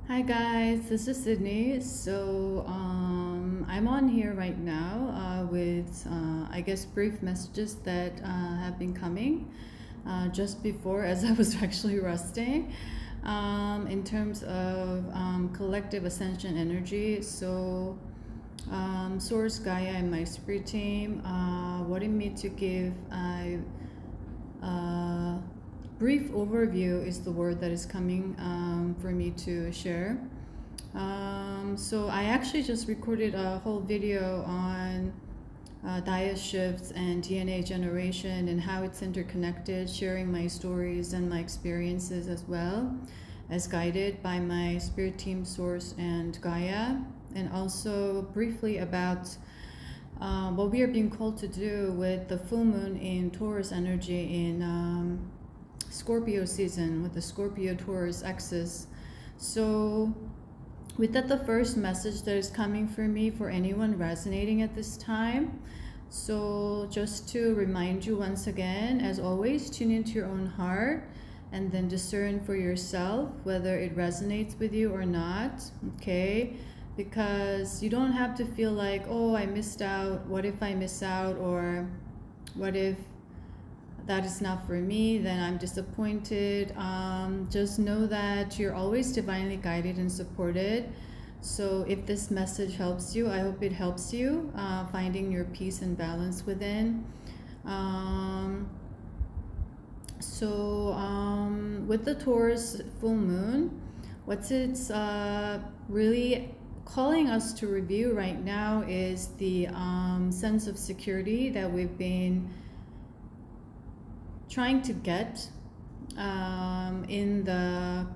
Hi guys, this is Sidney. I'm on here right now with I guess brief messages that have been coming just before as I was actually resting in terms of collective ascension energy. Source Gaia and my spirit team wanted me to give a brief overview is the word that is coming for me to share. So I actually just recorded a whole video on diet shifts and DNA generation and how it's interconnected, sharing my stories and my experiences as well as guided by my spirit team, Source, and Gaia, and also briefly about what we are being called to do with the full moon in Taurus energy in Scorpio season with the Scorpio Taurus axis. So with that, the first message that is coming for me for anyone resonating at this time. So just to remind you once again, as always, tune into your own heart and then discern for yourself whether it resonates with you or not, okay? Because you don't have to feel like, oh, I missed out, what if I miss out, or what if that is not for me, then I'm disappointed. Just know that you're always divinely guided and supported. So if this message helps you, I hope it helps you finding your peace and balance within. With the Taurus full moon, what's it's really calling us to review right now is the sense of security that we've been trying to get in the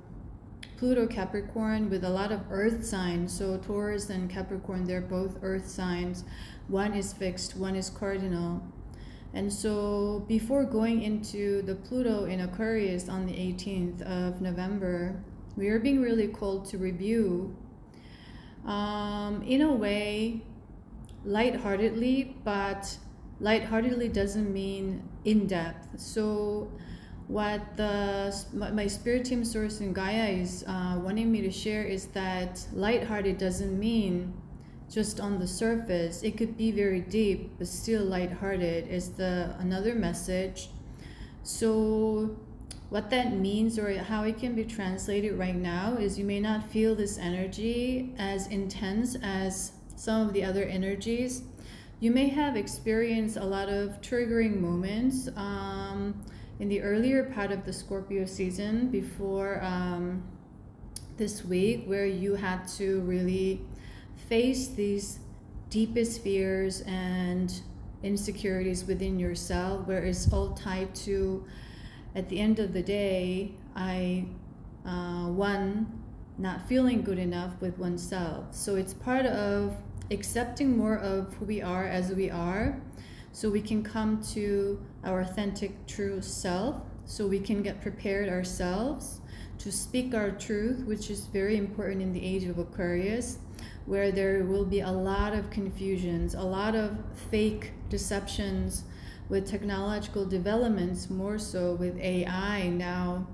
Pluto Capricorn with a lot of earth signs. So Taurus and Capricorn, they're both earth signs. One is fixed, one is cardinal. And so before going into the Pluto in Aquarius on the 18th of November, we are being really called to review in a way lightheartedly, but lightheartedly doesn't mean in depth. So what my spirit team, Source, and Gaia is wanting me to share is that lighthearted doesn't mean just on the surface. It could be very deep, but still lighthearted is another message. So what that means, or how it can be translated right now, is you may not feel this energy as intense as some of the other energies. You may have experienced a lot of triggering moments in the earlier part of the Scorpio season before this week, where you had to really face these deepest fears and insecurities within yourself, where it's all tied to, at the end of the day, not feeling good enough with oneself. So it's part of accepting more of who we are as we are, so we can come to our authentic true self, so we can get prepared ourselves to speak our truth, which is very important in the age of Aquarius, where there will be a lot of confusions, a lot of fake deceptions with technological developments, more so with AI now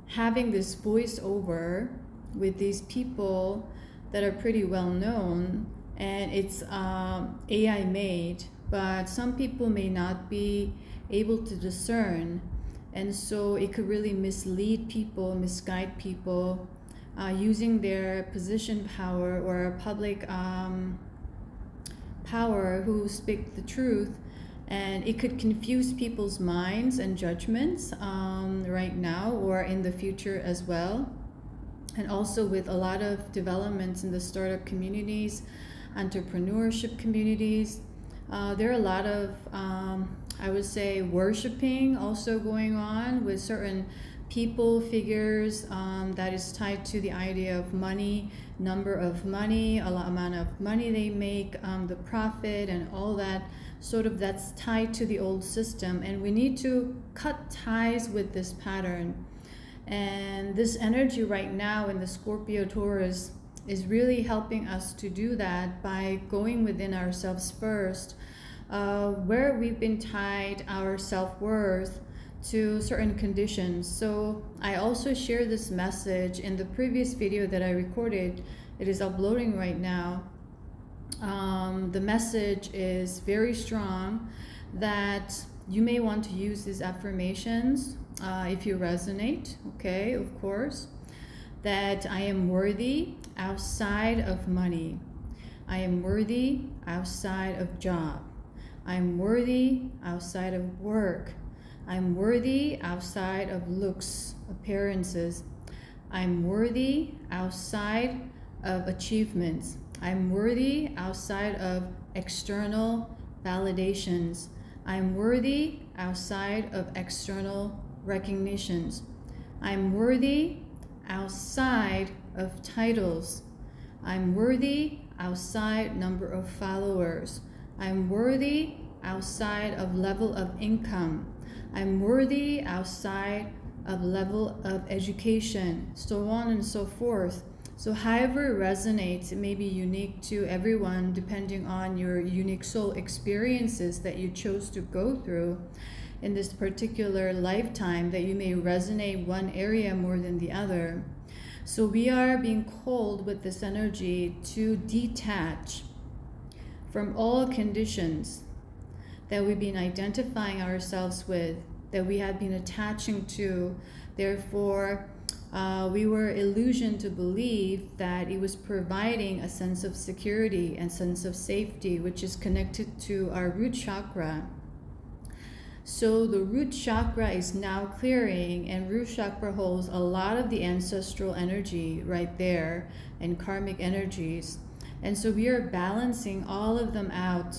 having this voiceover with these people that are pretty well known, and it's AI made, but some people may not be able to discern, and so it could really mislead people, misguide people, using their position power or public power who speak the truth, and it could confuse people's minds and judgments right now or in the future as well. And also with a lot of developments in the startup communities, entrepreneurship communities, there are a lot of I would say worshiping also going on with certain people, figures that is tied to the idea of money, number of money, amount of money they make, the profit and all that, sort of that's tied to the old system. And we need to cut ties with this pattern. And this energy right now in the Scorpio Taurus is really helping us to do that by going within ourselves first, where we've been tied our self-worth to certain conditions. So I also shared this message in the previous video that I recorded. It is uploading right now. The message is very strong that you may want to use these affirmations if you resonate, okay, of course. That I am worthy outside of money. I am worthy outside of job. I am worthy outside of work. I am worthy outside of looks, appearances. I am worthy outside of achievements. I am worthy outside of external validations. I am worthy outside of external recognitions. I am worthy outside of titles. I'm worthy outside number of followers. I'm worthy outside of level of income. I'm worthy outside of level of education, so on and so forth. So however it resonates, it may be unique to everyone depending on your unique soul experiences that you chose to go through in this particular lifetime, that you may resonate one area more than the other. So we are being called with this energy to detach from all conditions that we've been identifying ourselves with, that we have been attaching to. Therefore, we were illusioned to believe that it was providing a sense of security and sense of safety, which is connected to our root chakra. So the root chakra is now clearing, and root chakra holds a lot of the ancestral energy right there and karmic energies. And so we are balancing all of them out.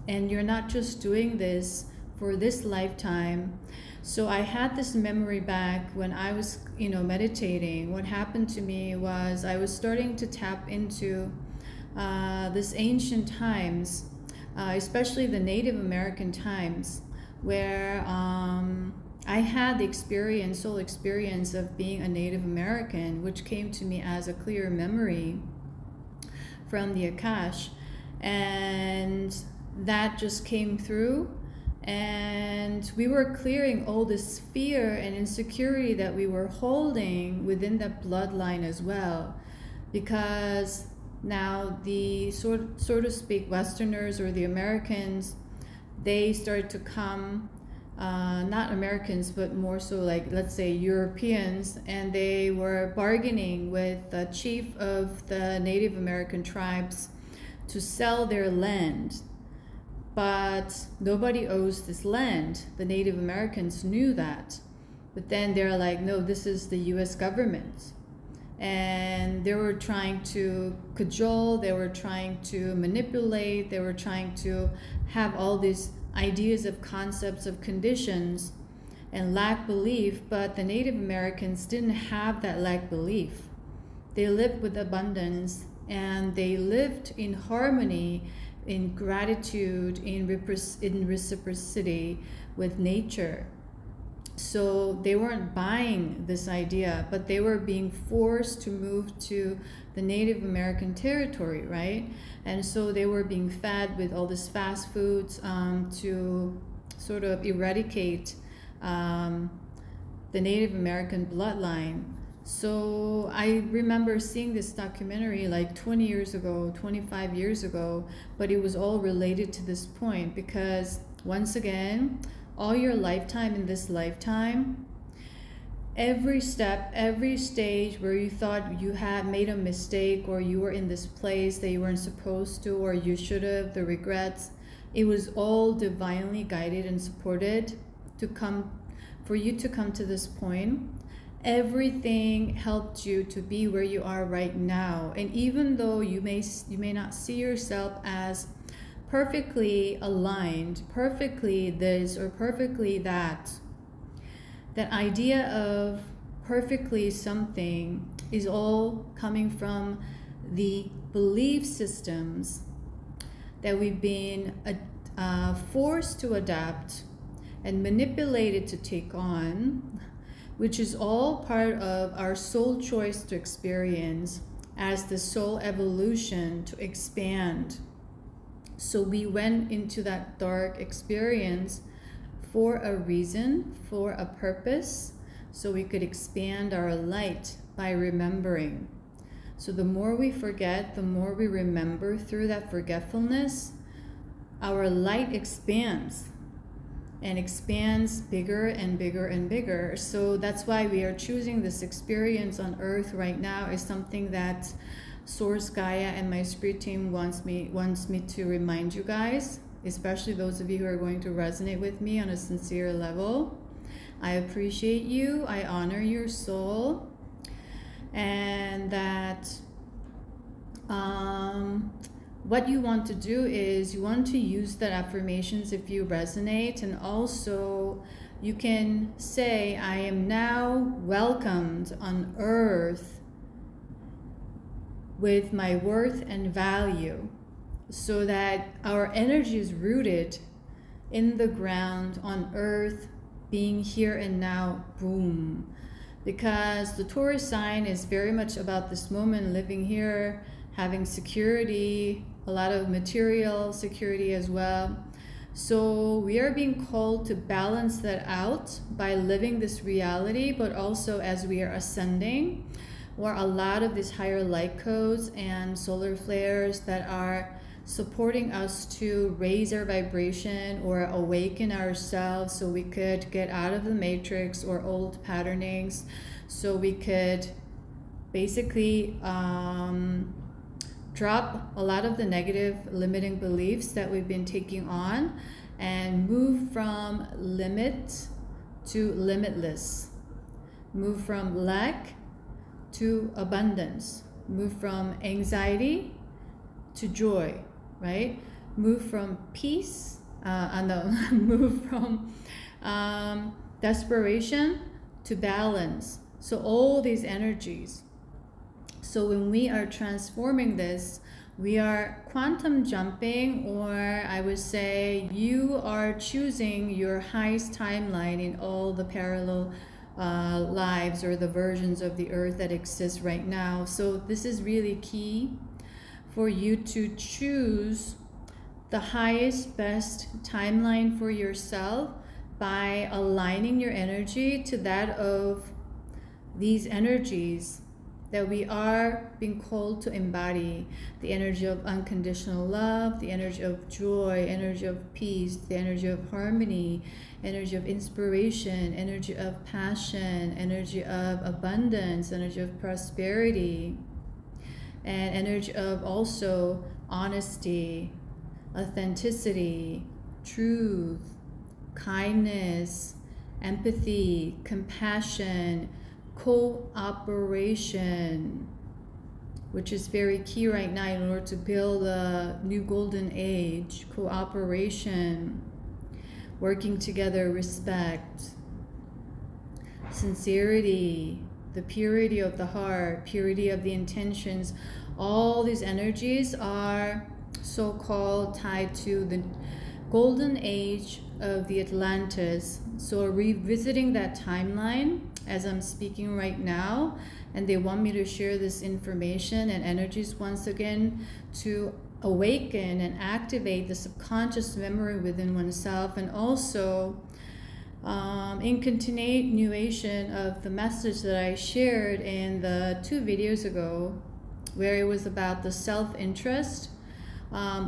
And you're not just doing this for this lifetime. So I had this memory back when I was, meditating. What happened to me was I was starting to tap into this ancient times, especially the Native American times, where I had the soul experience of being a Native American, which came to me as a clear memory from the Akash. And that just came through, and we were clearing all this fear and insecurity that we were holding within that bloodline as well, because now the so to speak Westerners or the Americans, they started to come, not Americans, but more so like, let's say, Europeans, and they were bargaining with the chief of the Native American tribes to sell their land. But nobody owes this land. The Native Americans knew that. But then they're like, no, this is the US government. And they were trying to cajole, they were trying to manipulate, they were trying to have all these ideas of concepts of conditions and lack belief. But the Native Americans didn't have that lack belief. They lived with abundance, and they lived in harmony, in gratitude, in reciprocity with nature. So they weren't buying this idea, but they were being forced to move to the Native American territory, right? And so they were being fed with all this fast foods to sort of eradicate the Native American bloodline. So I remember seeing this documentary like 20 years ago, 25 years ago, but it was all related to this point, because once again, all your lifetime in this lifetime, every step, every stage where you thought you had made a mistake, or you were in this place that you weren't supposed to, or you should have, the regrets, it was all divinely guided and supported for you to come to this point. Everything helped you to be where you are right now. And even though you may not see yourself as perfectly aligned, perfectly this or perfectly that, that idea of perfectly something is all coming from the belief systems that we've been forced to adapt and manipulated to take on, which is all part of our soul choice to experience as the soul evolution to expand. So we went into that dark experience for a reason, for a purpose, so we could expand our light by remembering. So the more we forget, the more we remember through that forgetfulness, our light expands and expands bigger and bigger and bigger. So that's why we are choosing this experience on earth right now, is something that Source Gaia and my spirit team wants me to remind you guys, especially those of you who are going to resonate with me on a sincere level. I appreciate you, I honor your soul, and that what you want to do is you want to use that affirmations if you resonate, and also you can say, I am now welcomed on earth with my worth and value, so that our energy is rooted in the ground on earth, being here and now, boom. Because the Taurus sign is very much about this moment, living here, having security, a lot of material security as well. So we are being called to balance that out by living this reality, but also as we are ascending, or a lot of these higher light codes and solar flares that are supporting us to raise our vibration or awaken ourselves, so we could get out of the matrix or old patternings, so we could basically drop a lot of the negative limiting beliefs that we've been taking on and move from limit to limitless, move from lack to abundance, move from anxiety to joy, right? Move from peace, move from desperation to balance. So all these energies. So when we are transforming this, we are quantum jumping, or I would say you are choosing your highest timeline in all the parallel lives or the versions of the earth that exist right now. So this is really key for you to choose the highest, best timeline for yourself by aligning your energy to that of these energies that we are being called to embody. The energy of unconditional love, the energy of joy, energy of peace, the energy of harmony, energy of inspiration, energy of passion, energy of abundance, energy of prosperity, and energy of also honesty, authenticity, truth, kindness, empathy, compassion, cooperation, which is very key right now in order to build a new golden age. Cooperation, working together, respect, sincerity, the purity of the heart, purity of the intentions. All these energies are so-called tied to the golden age of the Atlantis. So revisiting that timeline as I'm speaking right now, and they want me to share this information and energies once again to awaken and activate the subconscious memory within oneself, and also in continuation of the message that I shared in the 2 videos ago, where it was about the self-interest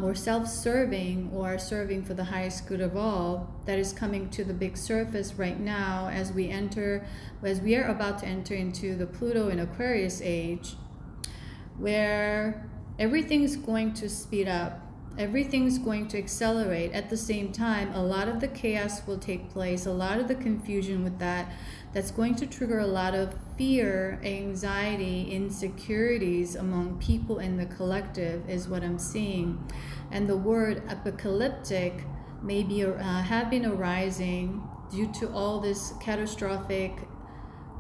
or self-serving, or serving for the highest good of all, that is coming to the big surface right now as we are about to enter into the Pluto and Aquarius age, where everything's going to speed up, everything's going to accelerate. At the same time, a lot of the chaos will take place, a lot of the confusion with that's going to trigger a lot of fear, anxiety, insecurities among people in the collective, is what I'm seeing. And the word apocalyptic may be have been arising due to all this catastrophic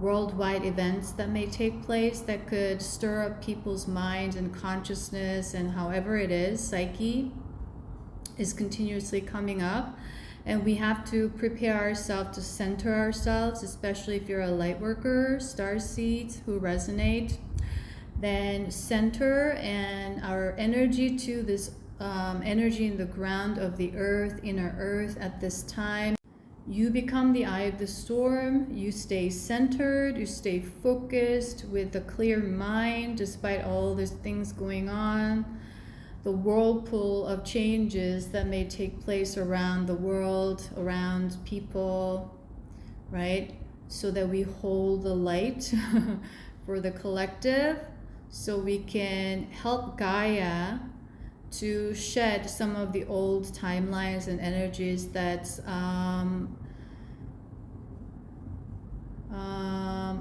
worldwide events that may take place that could stir up people's minds and consciousness, and however it is, psyche is continuously coming up. And we have to prepare ourselves to center ourselves, especially if you're a light worker, starseeds who resonate. Then center and our energy to this energy in the ground of the earth, inner earth at this time. You become the eye of the storm. You stay centered. You stay focused with a clear mind despite all these things going on. The whirlpool of changes that may take place around the world, around people, right? So that we hold the light for the collective, so we can help Gaia to shed some of the old timelines and energies that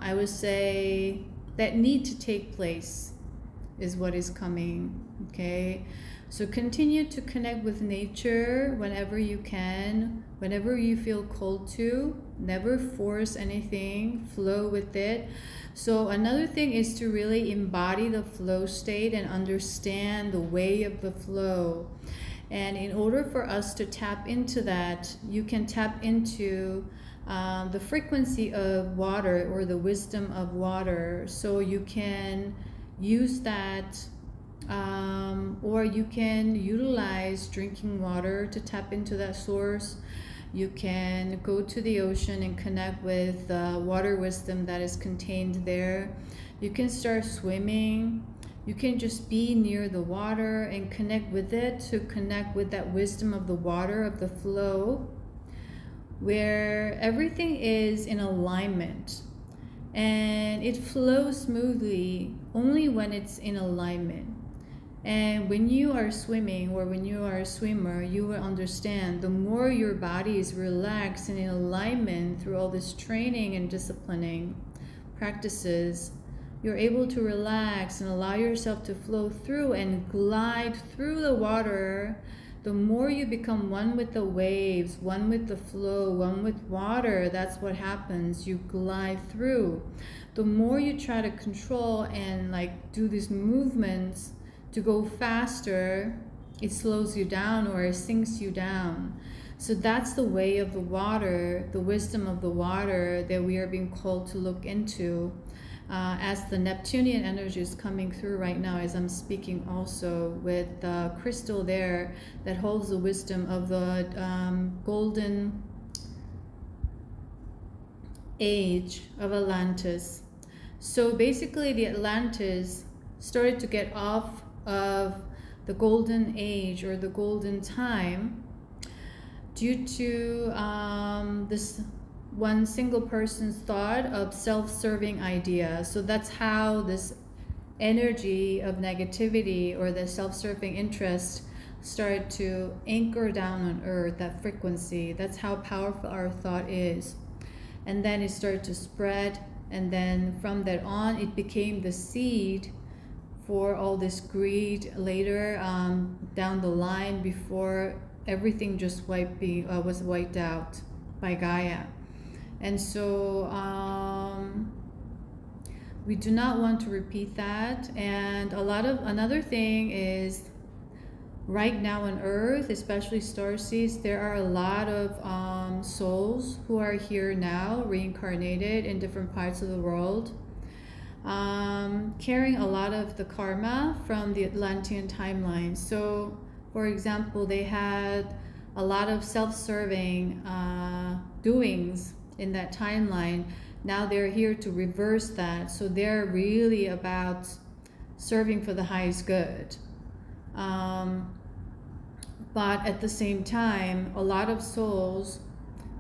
I would say that need to take place is what is coming. Okay, so continue to connect with nature whenever you can, whenever you feel called to. Never force anything, flow with it. So another thing is to really embody the flow state and understand the way of the flow. And in order for us to tap into that, you can tap into the frequency of water or the wisdom of water. So you can use that, or you can utilize drinking water to tap into that source. You can go to the ocean and connect with the water wisdom that is contained there. You can start swimming. You can just be near the water and connect with it, to connect with that wisdom of the water, of the flow, where everything is in alignment. And it flows smoothly only when it's in alignment. And when you are swimming, or when you are a swimmer, you will understand the more your body is relaxed and in alignment through all this training and disciplining practices, you're able to relax and allow yourself to flow through and glide through the water. The more you become one with the waves, one with the flow, one with water, that's what happens. You glide through. The more you try to control and like do these movements to go faster, it slows you down or it sinks you down. So that's the way of the water, the wisdom of the water that we are being called to look into. As the Neptunian energy is coming through right now, as I'm speaking, also with the crystal there that holds the wisdom of the golden age of Atlantis. So basically the Atlantis started to get off of the golden age or the golden time due to this one single person's thought of self-serving idea. So that's how this energy of negativity or the self-serving interest started to anchor down on earth, that frequency. That's how powerful our thought is. And then it started to spread, and then from that on it became the seed for all this greed later down the line, before everything just was wiped out by Gaia. And so we do not want to repeat that. And another thing is, right now on Earth, especially starseeds, there are a lot of souls who are here now, reincarnated in different parts of the world, carrying a lot of the karma from the Atlantean timeline. So, for example, they had a lot of self-serving doings in that timeline. Now they're here to reverse that. So they're really about serving for the highest good. But at the same time, a lot of souls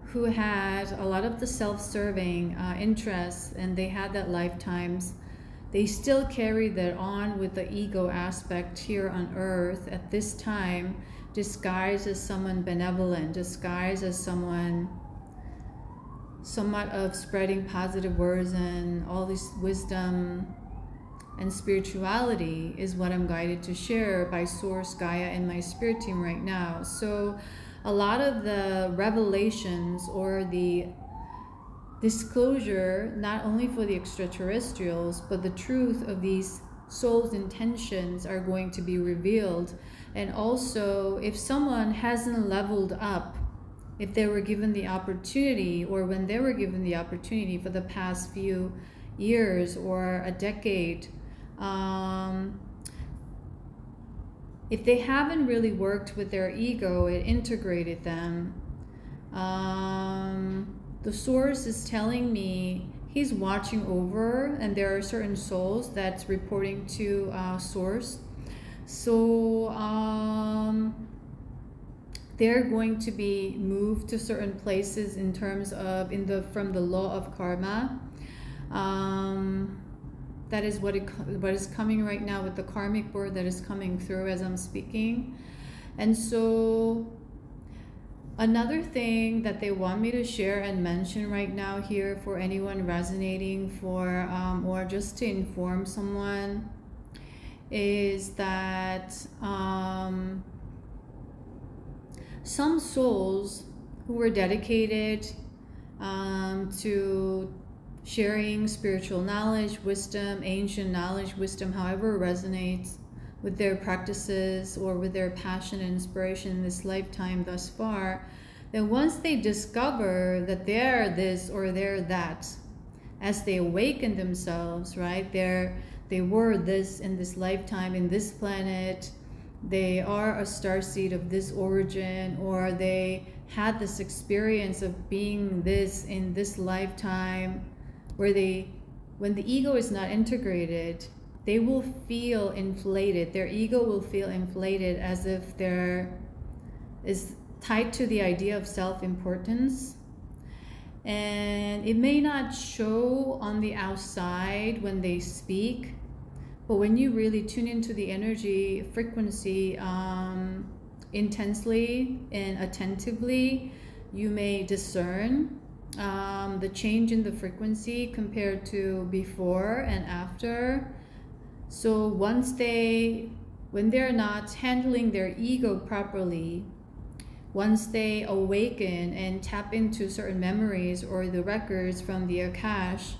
who had a lot of the self-serving interests, and they had that lifetimes, they still carry that on with the ego aspect here on Earth at this time, disguised as someone benevolent, disguised as someone somewhat of spreading positive words and all this wisdom and spirituality is what I'm guided to share by Source, Gaia, and my spirit team right now. So a lot of the revelations or the disclosure, not only for the extraterrestrials, but the truth of these souls' intentions are going to be revealed. And also, if someone hasn't leveled up, if they were given the opportunity, or when they were given the opportunity for the past few years or a decade, if they haven't really worked with their ego and integrated them, The source is telling me he's watching over, and there are certain souls that's reporting to source. So they're going to be moved to certain places in terms of from the law of karma. That is what is coming right now with the karmic board that is coming through as I'm speaking. And so another thing that they want me to share and mention right now here for anyone resonating for or just to inform someone is that some souls who were dedicated to sharing spiritual knowledge, wisdom, ancient knowledge, wisdom, however resonates with their practices or with their passion and inspiration in this lifetime thus far, then once they discover that they're this or they're that, as they awaken themselves, right, they were this in this lifetime, in this planet, they are a starseed of this origin, or they had this experience of being this in this lifetime, where when the ego is not integrated, they will feel inflated. Their ego will feel inflated as if there is tied to the idea of self-importance. And it may not show on the outside when they speak, but when you really tune into the energy frequency intensely and attentively, you may discern the change in the frequency compared to before and after. So when they're not handling their ego properly, once they awaken and tap into certain memories or the records from the Akash,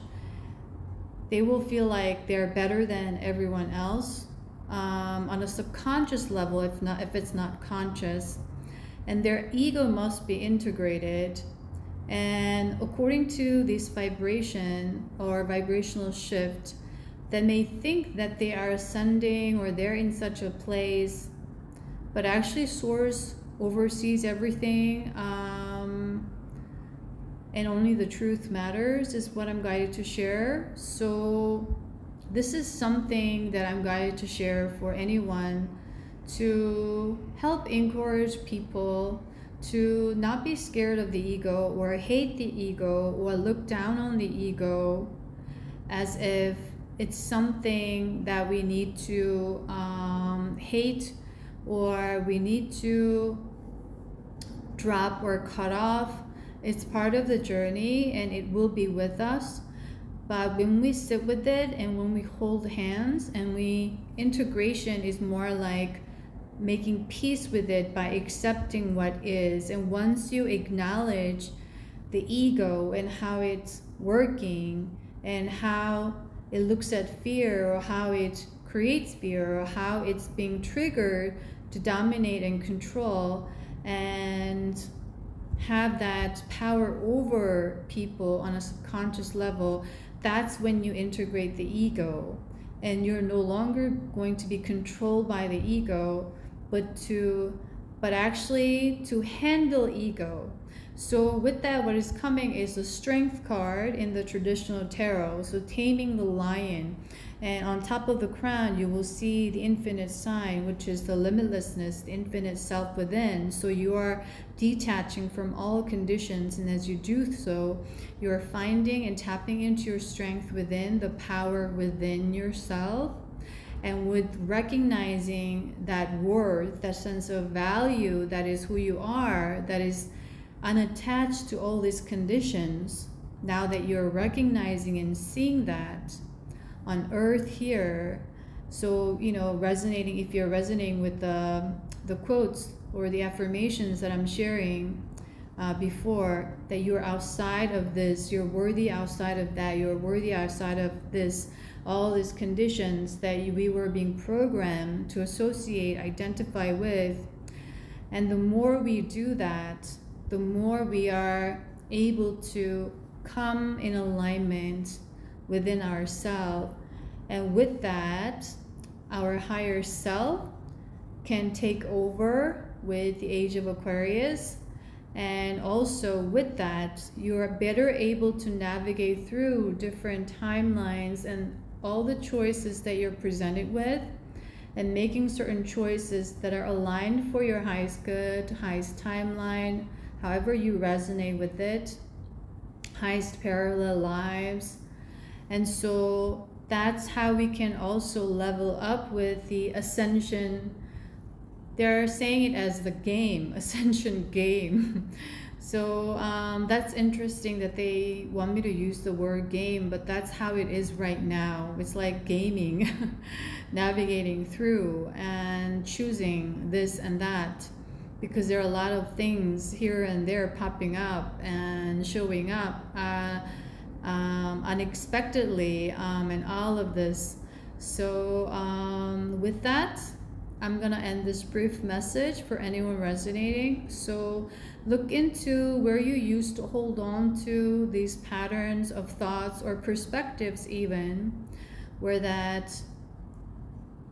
they will feel like they're better than everyone else on a subconscious level, if it's not conscious, and their ego must be integrated. And according to this vibration or vibrational shift, they may think that they are ascending or they're in such a place, but actually source oversees everything, and only the truth matters is what I'm guided to share. So this is something that I'm guided to share for anyone to help encourage people to not be scared of the ego or hate the ego or look down on the ego as if it's something that we need to hate or we need to drop or cut off. It's part of the journey and it will be with us. But when we sit with it and when we hold hands and integration is more like making peace with it by accepting what is. And once you acknowledge the ego and how it's working and how it looks at fear or how it creates fear or how it's being triggered to dominate and control and have that power over people on a subconscious level, that's when you integrate the ego. And you're no longer going to be controlled by the ego, but actually to handle ego. So with that, what is coming is the strength card in the traditional tarot. So taming the lion. And on top of the crown, you will see the infinite sign, which is the limitlessness, the infinite self within. So you are detaching from all conditions. And as you do so, you are finding and tapping into your strength within, the power within yourself. And with recognizing that worth, that sense of value, that is who you are, that is unattached to all these conditions, now that you're recognizing and seeing that on earth here, so resonating, if you're resonating with the quotes or the affirmations that I'm sharing before, that you're outside of this, you're worthy outside of that, you're worthy outside of this, all these conditions that we were being programmed to associate, identify with. And the more we do that, the more we are able to come in alignment within ourselves. And with that, our higher self can take over with the age of Aquarius And also with that, you're better able to navigate through different timelines and all the choices that you're presented with, and making certain choices that are aligned for your highest good, highest timeline, however you resonate with it, highest parallel lives. And so that's how we can also level up with the Ascension. They're saying it as the game, Ascension game. So that's interesting that they want me to use the word game, but that's how it is right now. It's like gaming, navigating through and choosing this and that, because there are a lot of things here and there popping up and showing up unexpectedly, and all of this. So with that, I'm gonna end this brief message for anyone resonating. So look into where you used to hold on to these patterns of thoughts or perspectives, even where that,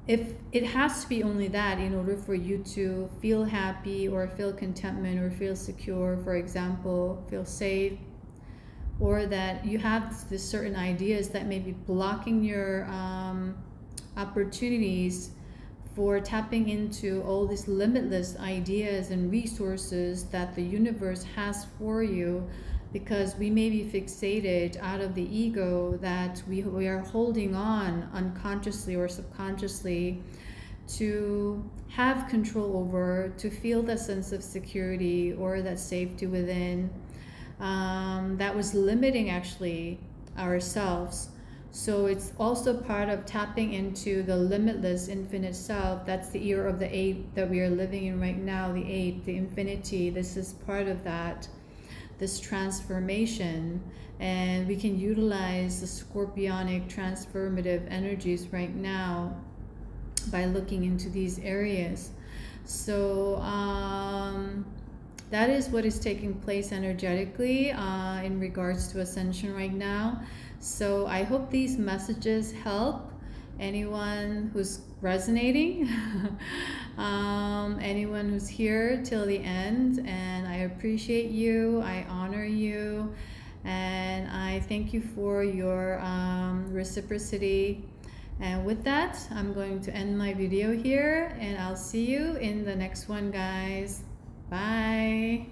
if it has to be only that in order for you to feel happy or feel contentment or feel secure, for example, feel safe, or that you have this certain ideas that may be blocking your opportunities for tapping into all these limitless ideas and resources that the universe has for you, because we may be fixated out of the ego that we are holding on unconsciously or subconsciously to have control over, to feel that sense of security or that safety within, that was limiting actually ourselves. So it's also part of tapping into the limitless infinite self. That's the year of the 8 that we are living in right now, the 8, the infinity. This is part of that, this transformation. And we can utilize the scorpionic transformative energies right now by looking into these areas. So that is what is taking place energetically in regards to Ascension right now. So I hope these messages help anyone who's resonating, anyone who's here till the end. And I appreciate you, I honor you, and I thank you for your reciprocity. And with that, I'm going to end my video here, and I'll see you in the next one, guys. Bye.